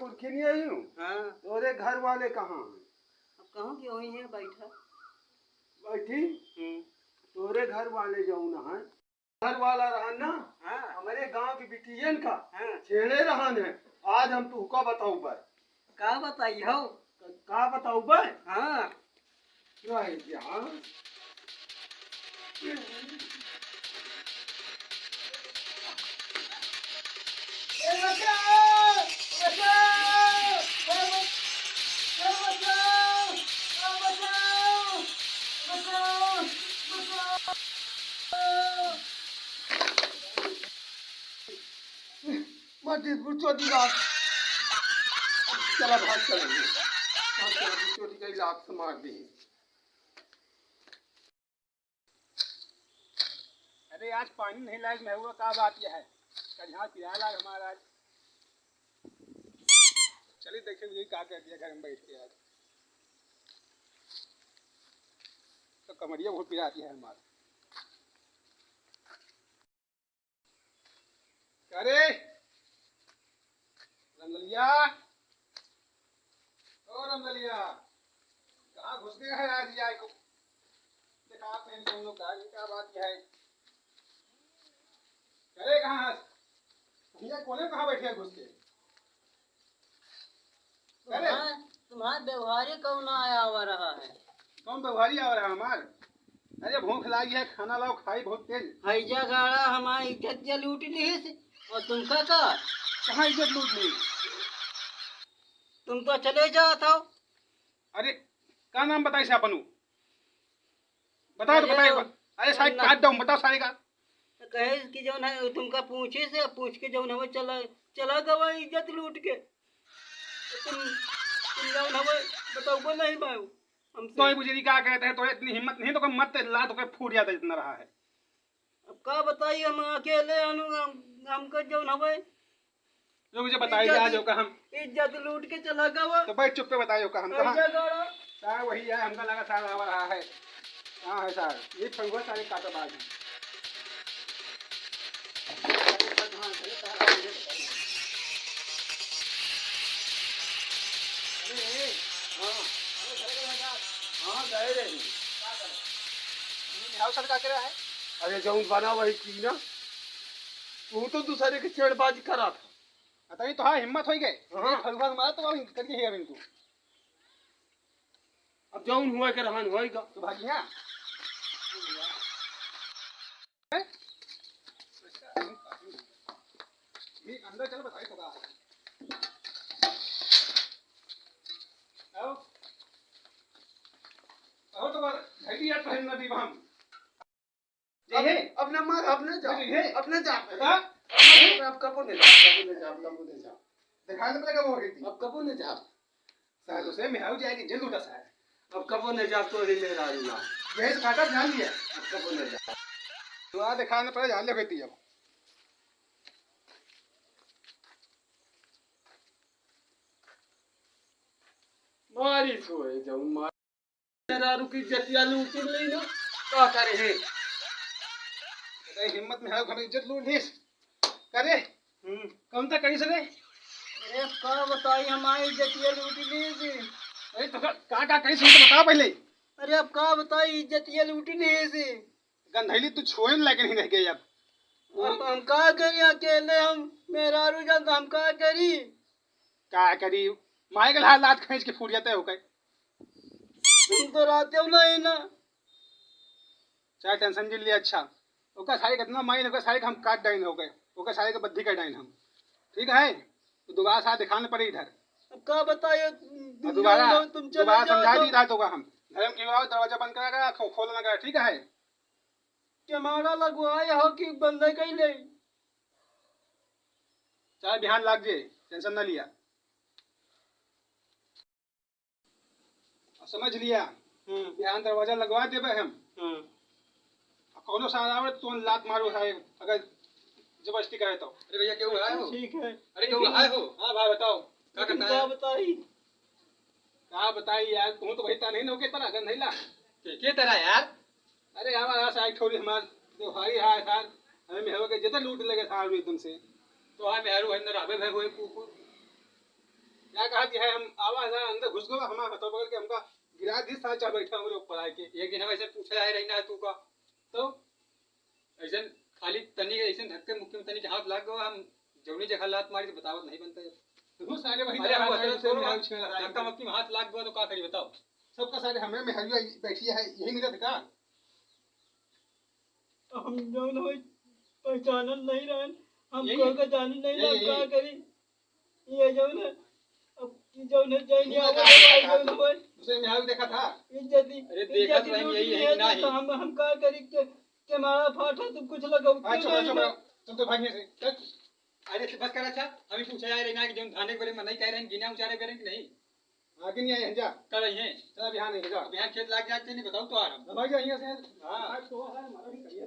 पुरखिनी आई हूँ। हाँ। तोरे घर वाले कहाँ हैं? अब कहाँ की वही है बैठा बैठी। तोरे घर वाले जो न है, घर वाला रहन ना। हाँ। हमारे गांव की बिटियन का हाँ। छेड़े रहन है। आज हम तुमको बताऊ बे। का बताई हो? का बताऊ बे? हाँ। क्या है क्या? चला भाग चलेंगे। चोटी का लात से मार दी। अरे आज पानी नहीं लायक मैं हुआ का बात यह है यहाँ पिया लाग हमारा। चलिए देखे मुझे क्या कर दिया घर में बैठ के। आज तो कमरिया बहुत पिराती है हमारा। अरे रमलिया, ओ रमलिया, कहाँ घुस गए हैं आज यार को? देखा पहन तुम लोग क्या बात यह है? अरे कहाँ भैया कोने कहाँ बैठे घुस के? तुम्हारा व्यवहार कौन आया हुआ रहा है? कौन व्यवहारी आ रहा है हमार? अरे भूख लगी है, खाना लाओ, खाई बहुत तेज। हैजा गाड़ा हमारी इज्जत जल लूट ली है और तुमका का? कहाँ इज्जत लूट ली? तुम तो चले जाओ था। अरे क्या नाम बताई से अपनू? बताओ तो बताइए। अरे सारी काट दो, बताओ सारी का। कहे कि जो है तुमका पूछे से पूछ के जो है चला चला गवा इज्जत लूट के। तुम जो है बताओ नहीं भाई। तो ही मुझे क्या कहते हैं? तो इतनी हिम्मत नहीं तो मत ला तो फूट जाता जितना रहा है। अब क्या बताइए हम अकेले हमको जो है जो मुझे बताइए आज का हम इज्जत लूट के चला गवा। तो बैठ चुप पे बताइए का हम कहाँ सारा वही है। हमका लगा सारा आ रहा है। कहाँ है सार? ये फंगुआ सारे काटाबाज हैं। है। अरे जो बना वही की ना। तू तो दूसरे की छेड़बाजी करा था। अतः तो हाँ हिम्मत हो गए। हाँ। फंगुआ मारा तो अब करके है इनको। अब जौन हुआ के रहन होएगा। तो भागिया ये अंदर चलो बताइए तो का। आओ आओ तो घड़ी यार पहनना दी हम। अपने मार अपने जा अपने जा अब कबो ने जा दिखाई तो पड़ेगा वो होगी। अब कबो ने जा शायद उसे में हो जाएगी जल्द उठा शायद। अब कबो ने जा तो ही मेरा आऊंगा। यही तो काटा ध्यान दिया। अब कबो ने जा तो आ दिखाने पड़े जान ले कहती अब। मारी सोए जाऊं मार मेरा रुकी जतिया लूट ली ना क्या करे है? हिम्मत में है हमें इज्जत लूट ली करे। कौन था कहीं से रे? अरे क्या बताई हमारी इज्जत ये लूट ली थी। अरे तो का कहीं से तो बता पहले। अरे अब क्या बताई इज्जत ये लूट ली थी। गंधैली तू छोए लायक नहीं रह गई अब। हम क्या करी अकेले हम मेरा रुझान हम क्या करी? क्या करी? माए के हाथ खींच के फूट जाते हो गए। तुम तो रहते हो नहीं ना। चाहे टेंशन के लिए अच्छा ओका सारे कितना माइन होगा सारे हम काट डाइन हो गए। ओका सारे का बद्धी का डाइन हम ठीक है। तो दोबारा साथ दिखाने पड़े इधर। अब क्या बताइए दोबारा समझा दी रहा तो हम धर्म की दरवाजा बंद करा खोलना करा ठीक है। कैमरा लगवाए हो कि बंद कहीं ले। चाहे बिहान लाग जाए टेंशन ना लिया। समझ लिया। बिहान दरवाजा लगवा दे हम। कौनो सारा तो लात मारो है अगर जबरदस्ती करे तो। अरे भैया क्यों आए हो? ठीक है। अरे क्यों आए हो? हाँ भाई बताओ क्या करना है? क्या बताई? क्या बताई यार? तू तो कहता नहीं नौके तरह गंध नहीं ला के तरह यार? अरे हमारा साइड थोड़ी हमार त्योहारी है यार। हमें मेहरो के जितना लूट लगे था एकदम से। तो हाँ मेहरू अंदर आवे भाई होए कुकुर। क्या कहा कि है हम आवाज अंदर घुस गए हमारा हाथों पकड़ के हमका गिरा दी साथ चाह बैठा हम लोग ऊपर आके एक दिन हम ऐसे पूछे आए रही ना तू का तो ऐसे खाली तनी ऐसे धक्के मुक्के में तनी के हाथ लाग गया हम जौनी जगह लात मारी तो बतावत नहीं बनता है। वो सारे वही अरे हम तरह अतरे से छोड़ो मिहाल छेड़ रहा धक्का है मुक्की में हाथ लाग गया तो का करी बताओ। सबका सारे हमें में हरिया बैठी है यही मिला था का हम जौन हो पहचानल नहीं रहन हम यही- कोई का जानी नहीं यही- ना का यही। करी ये जौन है अब की जौन है जैन ये आवे का- भाई का- जौन हो दूसरे मिहाल देखा था इज्जती अरे देखा तो इज्जती हम लूट यही ली है है ना ही। तो हम का करी के मारा फाटा तुम कुछ लगाओ हाँ चुप रहो, चुप रहो। तुम तो भागने से चल। अरे कुछ कर अच्छा हम ही पूछे आए रही ना कि जो थाने के बारे में नहीं कह रहे हैं गिना उचारे करें कि नहीं आगे नहीं आए जा कर रही हैं चल अब यहाँ नहीं जा अब यहाँ खेत लाग जाते नहीं बताओ तो आ रहा हूँ। अब आ जा यहाँ से हाँ आज तो हमारा भी करिए